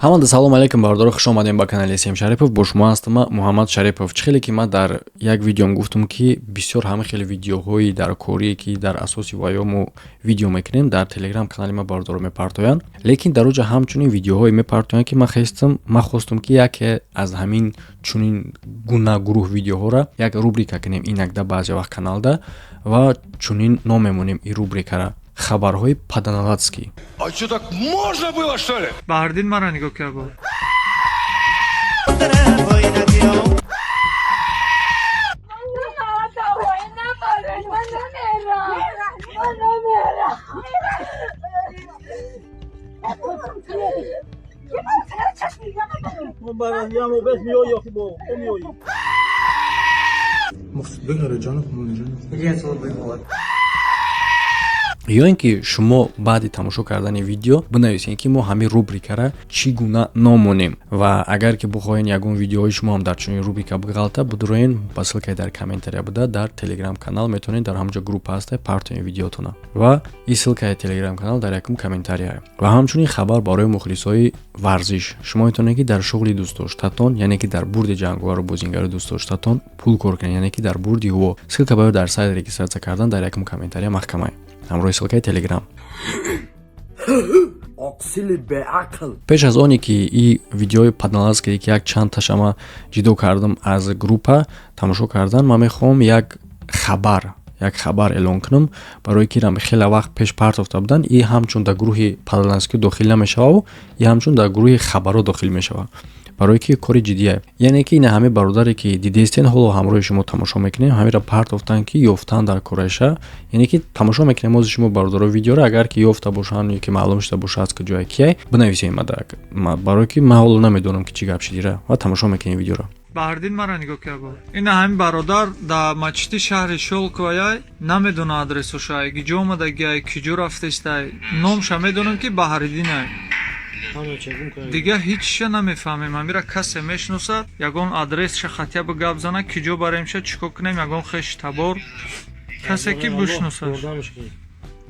ҳамада салом алейкум бардор, хуш омадем ба канали SM Шарипов. Бо шумо ҳастам Муҳаммад Шарипов. Чӣ ки ман дар як видеом гуфтам ки бисёр ҳама хеле видеоҳои дар корие ки дар асоси ваёму видео мекунем дар Telegram канали ма бардор мепартоянд. Лекин дар оҷа ҳамчунин видеоҳои мепартоянд ки ман хостам ки яке аз ҳамин чунин гуна гурӯҳ видеоҳора як рубрика кунем инакда баъзе вақт каналда ва чунин ном мемонем ин рубрикара хабарҳои Паданалацкий. А что, так можно было, что ли? Бардин мара нигоҳ кия бо. ё ин ки шумо баъди тамошо кардани видео бинависед ки мо ҳамин рубрикара чӣ гуна ном монем ва агар ки бихоҳед ягон видеоҳои шумо ҳам дар чунин рубрика биғалта бидуроен ба ссилкаи дар комментария буда дар Telegram канал метавонед дар ҳамҷо группа ҳаста партоен видеотона ва ин ссилкаи Telegram канал дар якум комментария ва ҳамчунин хабар барои мухлисои варзиш. Шумо метавонед ки дар шуғли дӯстдоштатон яъне ки дар бурди ҷанговару бозингари дӯстдоштатон пул кор кунед, яъне ки дар бурди ҳуво. Ссилка барои дар сайт регистратсия кардан дар якум комментария маҳкамай ҳамроҳи ссилкаи Telegram. пеш аз оне ки ин видеои Паданалацкий ки як чанд ташама ҷудо кардам аз группа тамошо кардан, ман мехоҳам як хабар эълон кунам барои ки хеле вақт пеш партофта будан. И ҳамчун дар гурӯҳи Паданалацкий дохил намешавад, и ҳамчун дар гурӯҳи хабаро дохил мешавад, барои ки кори ҷиддие. Яъне ки ина ҳаме бародаре ки дидестен ҳоло ҳамроҳи шумо тамошо мекунем, ҳамеро партофтан ки ёфтан дар кораша, яъне ки тамошо мекунем ози шумо бародаро видеоро, агар ки ёфта бошанд ё ки маълум шуда бошад ки ҷоя кияй бинависед барои ки ман ҳоло намедонам ки чӣ гап шидира ва тамошо мекунем видеоро. Бардин мара нигоҳ кия бо. Ина ҳамин бародар да мачити шаҳри Шолковаяй намедона адресошай, киҷо омадагиай, киҷо рафтестай, номша медонам ки Баҳридинай. Дига ҳичша намефаҳмем. Ҳамира касе мешиносад, ягон адресша хатя ба гап зана, киҷо баремша чико кунем, ягон хеш табор касе ки бушносад.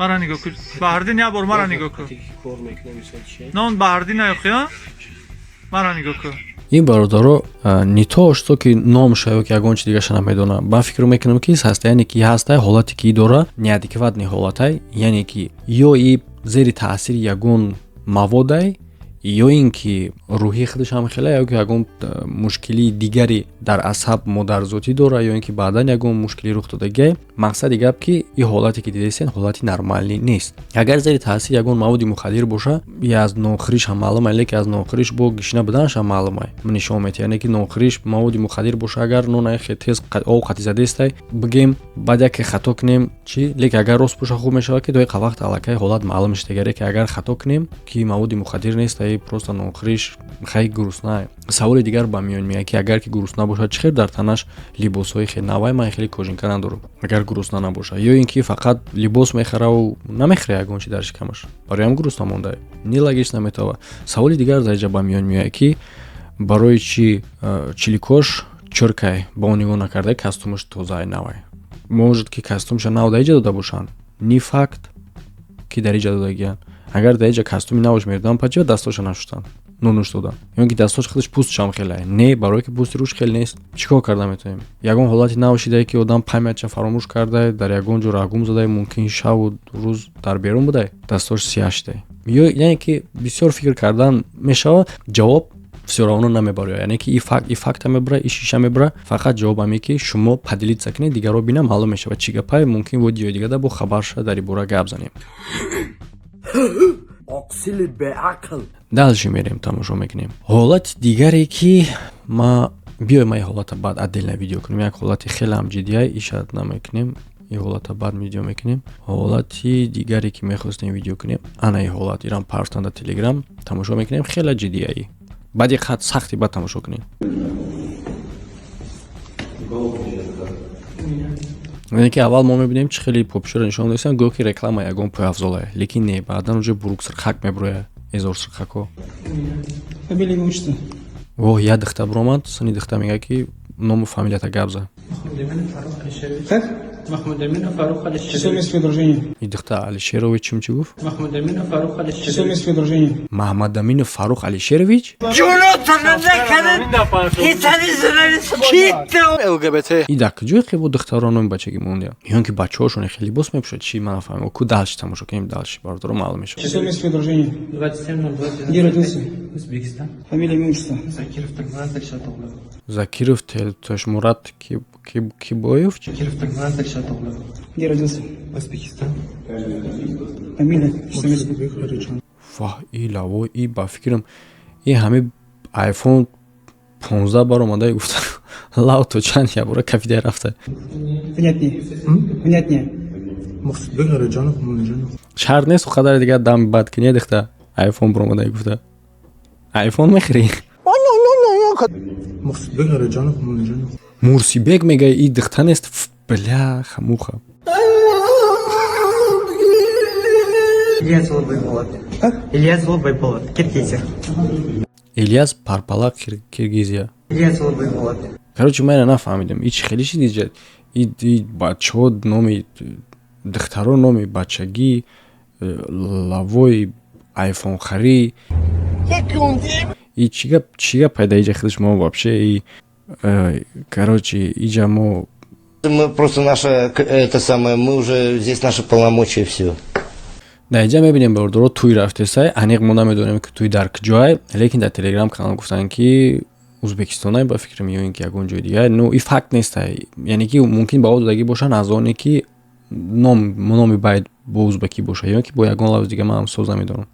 Мара нигоҳ кун. Баҳридин ябор мара нигоҳ кун. Нон Баҳридин аёхия? Мара нигоҳ кун. ин бародаро не то что ки номша ё ки ягон чи дигаша намедона. Ман фикр мекунам ки ҳаста, яъне ки ҳаста ҳолате ки дора неадекватни ҳолатай, яъне ки ё и зери таъсири ягон маводай, ё ин ки рӯҳи худаш ҳам хеле ё ки ягон мушкили дигари дар асаб модарзотӣ дора, ё ин ки баъдан ягон мушкили рух додагиай. Мақсади гап ки ин ҳолате ки дидестен ҳолати нормалӣ нест. Агар зери таъсири ягон маводи мухаддир боша, и аз нохириш ҳам маълумай, лекин аз нохириш бо гишна буданаш ҳам маълумай нишон метиҳад, яъне ки нохириш маводи мухаддир боша, агар нонаи хеле тез об қати задестай бигем баъд яке хато кунем чи, лекин агар рост боша хуб мешавад ки доиқа вақт аллакай ҳолат маълум шуд. Ки агар хато кунем ки маводи мухаддир нестай, просто нохириш хай гурусна. Саволи дигар ба миён меяд ки агар ки гурусна бошад чӣ хел дар танаш либосҳои хеле навай, ман хеле кожинка надорам агар гурусна набоша, ё ин ки фақат либос мехараву намехӯра ягон чи дар шикамаш, барои ҳам гурусна монда нилагиш наметава. Саволи дигар дар ҷа ба миён меяд ки барои чи чиликош чӯркай ба он нигоҳ накарда костюмаш тозаи навай. Можад ки костюмша нав дар иҷа дода бошанд, ни факт ки дар иҷа додагиянд. Агар дар иҷа костюми наваш мердан, па чӣ дастоша нашустанд, нунуш додан, ё ки дастош худаш пӯстшам хеле не, барои ки пӯсти рӯш хеле нест. Чикор карда метавонем? Ягон ҳолати навшидае ки одам памятша фаромӯш кардае, дар ягон ҷо рагум задае, мумкин шаву рӯз дар берун будае, дастош сиҳаштае. Ё яъне ки бисёр фикр кардан мешавад, ҷавоб всё-равно намебарад, яъне ки и факта мебара, и шиша мебара. Фақат ҷавоб ҳаме ки шумо падилитса кунед, дигаро бина маълум мешавад чӣ гапай, мумкин води ё дигада бо хабарша дар ин бора гап занем. далши мерем тамошо мекунем. Ҳолати дигаре ки биёем ин ҳолата баъд отдельно видео кунем. Як ҳолати хеле ҳам ҷиддия ишат намекунем. Ин ҳолата баъд видео мекунем. Ҳолати дигаре ки мехостем видео кунем, ана ин ҳолат ирам партан дар Telegram тамошо мекунем. Хеле ҷиддия. Баъди қад сахти баъд тамошо кунем. яъне ки аввал мо мебинем чӣ хеле попшӯра нишон додисанд, гӯё ки реклама ягон пӯйафзолае, лекин не, баъдан уҷа бурук сирхак меброяд, эзор сирхакҳо. Воҳ як дихта биромад, сини дихта мегӯяд ки ному фамилията гап зад. Махмуд Аминов Фарух Алишерович. Число мест предложения. И духта Алишерович чем чугув? Махмуд Аминов Фарух Число Алишерович. мест предложения. Маҳмад Аминов Фарух Алишерович? И да куҷои хело духтаро номи бачаги монда? Ён ки бачаҳошон хеле либос мепӯшад чӣ ман нафаҳмам. Ку далши тамошо кунем далши бародаро маълум мешавад. Число мест предложения. 27.02. Где родился? Узбекистан. Фамилия, имя, отчество. Закиров Тагмурат Ришатоглу. Закиров Тошмурат Кибоев? Закиров Тагмурат Ришатоглу. Где родился? Узбекистан. Фамилия. Число мест. Ваҳ илаво и ба фикрам и ҳами iPhone 15 баромада гуфта лав то чанд ябора кафида рафта. Внятнее. Внятнее. Мақсудбек Араҷанов Муллаҷанов. Шарт нест қадари дигар дам бад ки не дихта iPhone баромада гуфта. iPhone мехри. Мақсудбек Араҷанов Муллаҷанов. Мурсибек мега и дихта нест бля хамуха. Ильяс Лобайболот. Ильяс Лобайболот. Киргизия. Ильяс Парпалак Киргизия. Ильяс Лобайболот. Короче мен нафаҳмидам и чӣ хеле чиз диҷад и бачаҳо номи духтаро номи бачагӣ лавои iPhone харӣ и чӣ гап пайда иҷа худаш мо вообще и короче иҷа мо Мы просто наше, это самое, мы уже здесь наши полномочия, все. дар иҷа мебинем бародаро туй рафтесай аниқ мо намедонем ки туй дар куҷоай лекин дар телеграм канал гуфтанд ки узбекистонай ба фикрам ё ин ки ягон ҷои дигар ну и факт нестай яъне ки мумкин ба о додагӣ бошанд аз оне ки номи байд бо узбекӣ боша ё ки бо ягон лавз дига ман соз намедонам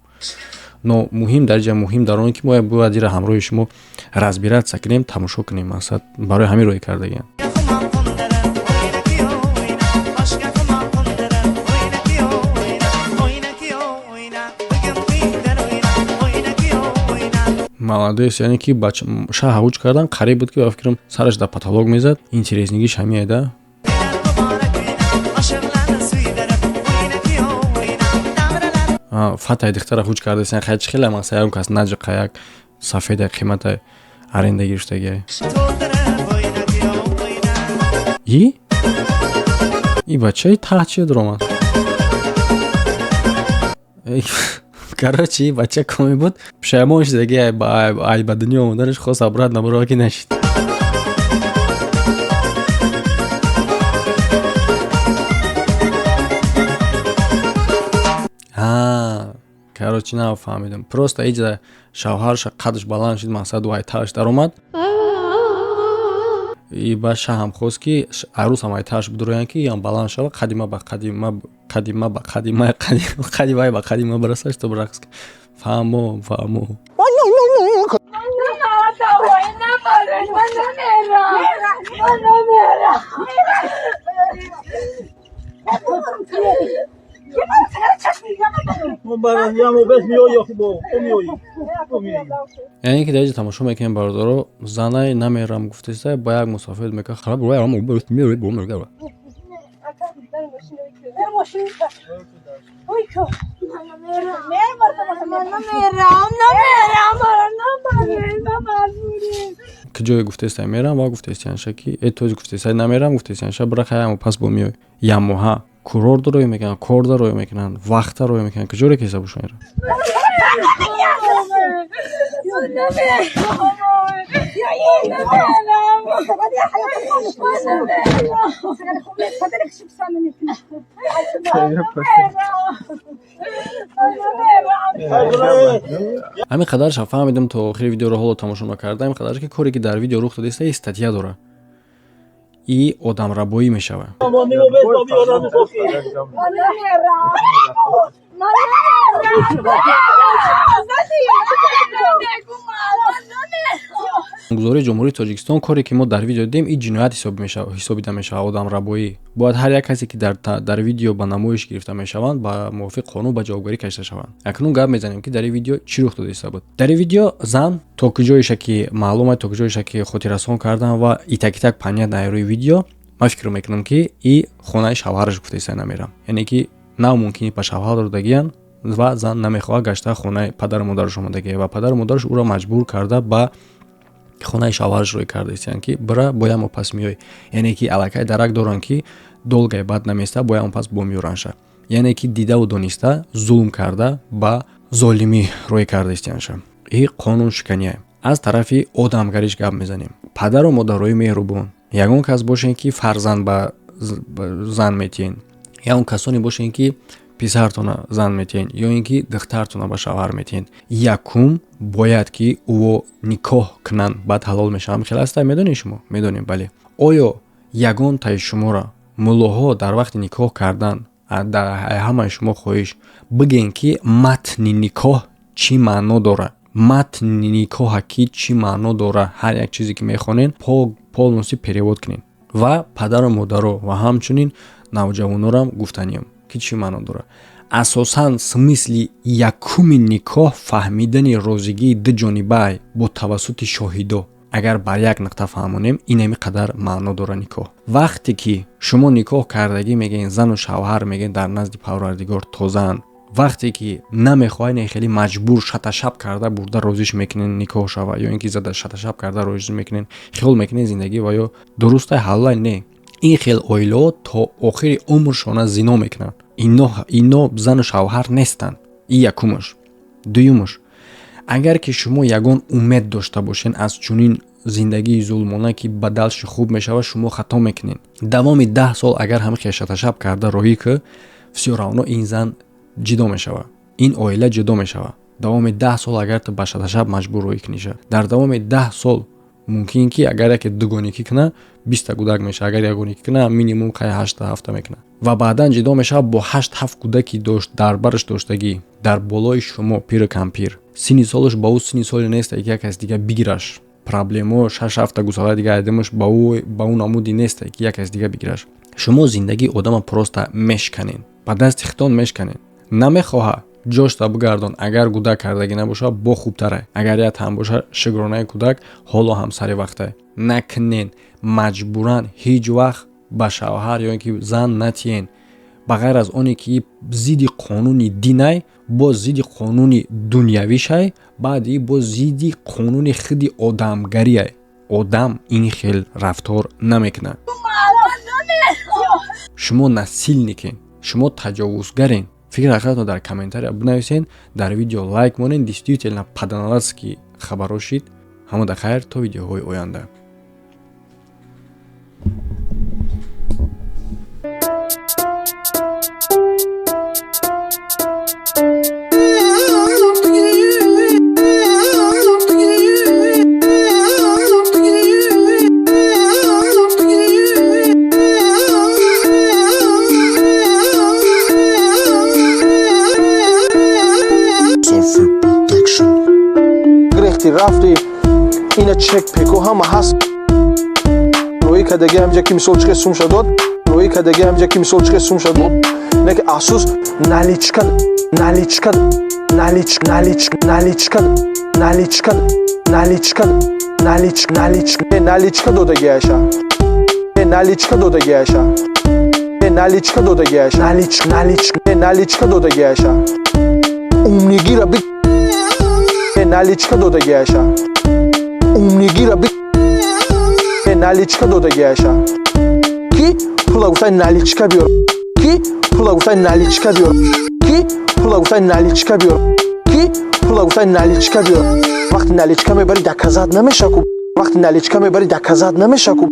но муҳим дар ҷа муҳим дар он ки мо бояд ира ҳамроҳи шумо разбиратсия кунем тамошо кунем мақсад барои ҳамин роҳ кардагиам молодец яъне ки шаҳ ҳуҷ кардан қариб буд ки ба фикрам сараш дар патолог мезад интереснигиш ҳамиеда фатай дихтара ҳуҷ кардасиян хай чӣ хеле мақсад ягон кас наҷиқа як сафеда қимата аренда гирифтагия и бачаи таҳ чия дуромад короче бача коми буд пушаймон шудаги ай ба дунё омаданаш хос абрат намуро ки нашид короче нафаҳмидам просто иҷа шавҳарша қадш баланд шид мақсаду ай таъш даромад и ба шаҳам хост ки арӯсам ай таъш бидуроянд ки ям баланд шава қадима ба қадима барасаш то рақс фаҳмо яъне ки дар иҷа тамошо мекунем бародаро занай намерам гуфтеса ба як мусофир мека хараб куҷое гуфтесай мерам ва гуфтесиянша ки этоз гуфтесай намерам гуфтесиянша бирахаямо пас бо миёй ямоҳа курор дарои мекунанд кор дарои мекунанд вақт дарои мекунанд куҷо рекеса бошонира ҳамин қадарша фаҳмидам то охири видеоро ҳоло тамошо накарда ҳамин қадарша ки коре ки дар видео рух додааста статья дора и одамрабоӣ мешавад гузории ҷумҳурии тоҷикистон коре ки мо дар видео дидем и ҷиноят ҳисобида мешавад одамрабоӣ бояд ҳар як касе ки дар видео ба намоиш гирифта мешаванд ба мувофиқ қонун ба ҷавобгарӣ кашида шаванд акнун гап мезанем ки дар ин видео чӣ рух додааста буд дар ин видео зан то куҷоиша ки маълума то куҷоиша ки хотиррасон кардан ва итак паният дар рӯи видео ман фикр мекунам ки и хонаи шавҳараш гуфтеса намерам яъне ки на мумкини ба шавҳар додагиян ва зан намехоҳад гашта хонаи падару модараш омадагия ва падару модараш ӯро маҷбур карда ба хонаи шавҳараш рӯй кардаистиянд ки бира бояд мо пас миёй яъне ки аллакай дарак доранд ки долгай бад наместа бояд он пас бомиёранша. Яъне ки дидаву дониста зулм карда ба золимӣ рӯй карда истиянша. И қонуншиканияй. аз тарафи одамгариш гап мезанем. Падару модарои меҳрубон, ягон кас бошен ки фарзанд ба зан метиҳен, ягон касоне бошен ки писартона зан метиҳен ё ин ки духтартона ба шавҳар метиҳен. Якум бояд ки ӯ никоҳ кунанд, баъд ҳалол мешаванд. Хеле астай медонед шумо? Медонем, бале. Оё ягон таи шуморо муллоҳо дар вақти никоҳ кардан дар ҳамаи шумо хоҳиш бигӯен ки матни никоҳ чӣ маъно дорад? матни никоҳа ки чӣ маъно дорад? Ҳар як чизе ки мехонен полностью перевод кунен ва падару модаро ва ҳамчунин навҷавонорам гуфтаниям ки чӣ маъно дорад. Асосан смисли якуми никоҳ фаҳмидани розигии дуҷонибай бо тавассути шоҳидо. Агар бар як нуқта фаҳмонем, инами қадар маъно дорад никоҳ. Вақте ки шумо никоҳ кардагӣ мегӯед зану шавҳар мегӯед дар назди Парвардигор тозаанд. Вақте ки намехоҳед хеле маҷбур шаташаб карда бурда розиш мекунен никоҳ шава ё ин ки зада шаташаб карда розиш мекунен, хиёл мекунен зиндагӣ ва ё дурустай ҳаллай не. Ин хел оилаҳо то охири умршона зино мекунанд. Ино зану шавҳар нестанд. И якумаш. Дуюмаш, агар ки шумо ягон умед дошта бошен аз чунин зиндагии зулмона ки бадалши хуб мешава, шумо хато мекунен. Давоми 10 сол агар ҳамихе шаташаб карда роҳӣ ки всё равно ин зан ҷидо мешава, ин оила ҷудо мешава. Давоми 10 сол агар ту ба шаташаб маҷбур роҳӣ куниша, дар давоми 10 сол мумкин ки агар яке дугонигӣ куна 20 кӯдак меша, агар ягонигӣ куна минимум 8-7 мекуна ва баъдан ҷидо мешава бо 8-7 кӯдаки дошт дар бараш доштагӣ дар болои шумо пиру кампир. Синни солаш ба ӯ синни соли нест ки як кас дига бигираш. Проблемо 6-7 гусала дига айдамаш ба ӯ намуди нест ки як кас дига бигираш. Шумо зиндагии одама просто мешканен, ба дасти хитон мешканен. Намехоҳа ҷошта бигардон. Агар гудак кардагӣ набоша бо хубтарай, агар як ҳам боша шигронаи кӯдак ҳоло ҳам сари вақтай. Накунен, маҷбуран ҳеҷ вақт ба шавҳар ё ин ки зан натиҳен. Ба ғайр аз оне ки зидди қонуни динай, боз зидди қонуни дунявишай, баъди боз зидди қонуни худи одамгариай. Одам ин хел рафтор намекунад. Шумо насилникен, шумо таҷовузгарен. Фикр ҳақиқатно дар комментария бинависен, дар видео лайк монен. Действительно паданаласки хабаро шид. Ҳамода хайр то видеоҳои оянда. рафти ина чек пеку ҳама ҳаст роҳӣ кадаги ҳамҷа ки мисол чиқе сум шадод роҳӣ кадаги ҳамҷа ки мисол чиқе сум шадод неки афсус наличка наличка наличк наличк наличка наличка наличка наличк наличк наличка додагиаша наличка додагиаша наличка додагиаша наличк наличк наличка додагиаша умнигира би наличка додагиаша умнигира би наличка додагиаша ки пула гуфтай наличка биёр ки пула гуфтай наличка биёр ки пула гуфтай наличка биёр ки пула гуфтай наличка биёр вақти наличка мебари даказад намеша куб вақти наличка мебари даказад намеша куб